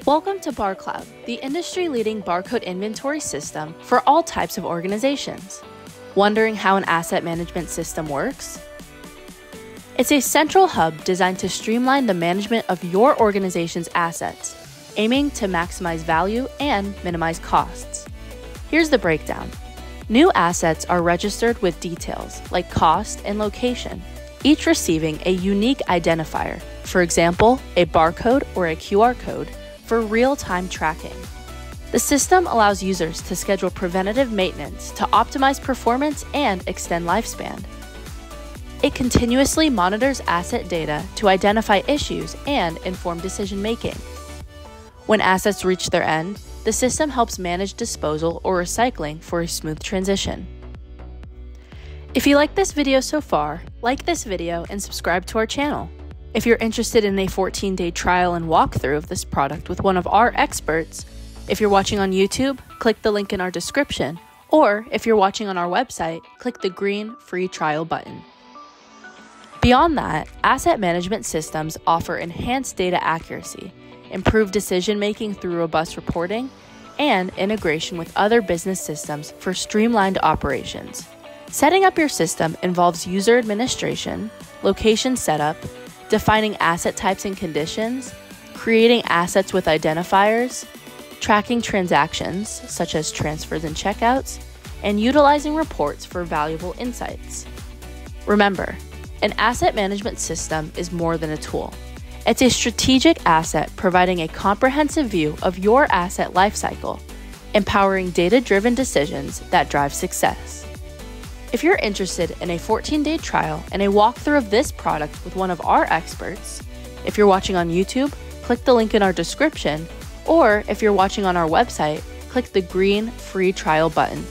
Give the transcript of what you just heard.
Welcome to BarCloud, the industry-leading barcode inventory system for all types of organizations. Wondering how an asset management system works? It's a central hub designed to streamline the management of your organization's assets, aiming to maximize value and minimize costs. Here's the breakdown. New assets are registered with details like cost and location, each receiving a unique identifier, for example, a barcode or a QR code, for real-time tracking. The system allows users to schedule preventative maintenance to optimize performance and extend lifespan. It continuously monitors asset data to identify issues and inform decision-making. When assets reach their end, the system helps manage disposal or recycling for a smooth transition. If you like this video so far, like this video and subscribe to our channel. If you're interested in a 14-day trial and walkthrough of this product with one of our experts, if you're watching on YouTube, click the link in our description, or if you're watching on our website, click the green free trial button. Beyond that, asset management systems offer enhanced data accuracy, improved decision-making through robust reporting, and integration with other business systems for streamlined operations. Setting up your system involves user administration, location setup, defining asset types and conditions, creating assets with identifiers, tracking transactions, such as transfers and checkouts, and utilizing reports for valuable insights. Remember, an asset management system is more than a tool. It's a strategic asset providing a comprehensive view of your asset lifecycle, empowering data-driven decisions that drive success. If you're interested in a 14-day trial and a walkthrough of this product with one of our experts, if you're watching on YouTube, click the link in our description, or if you're watching on our website, click the green free trial button.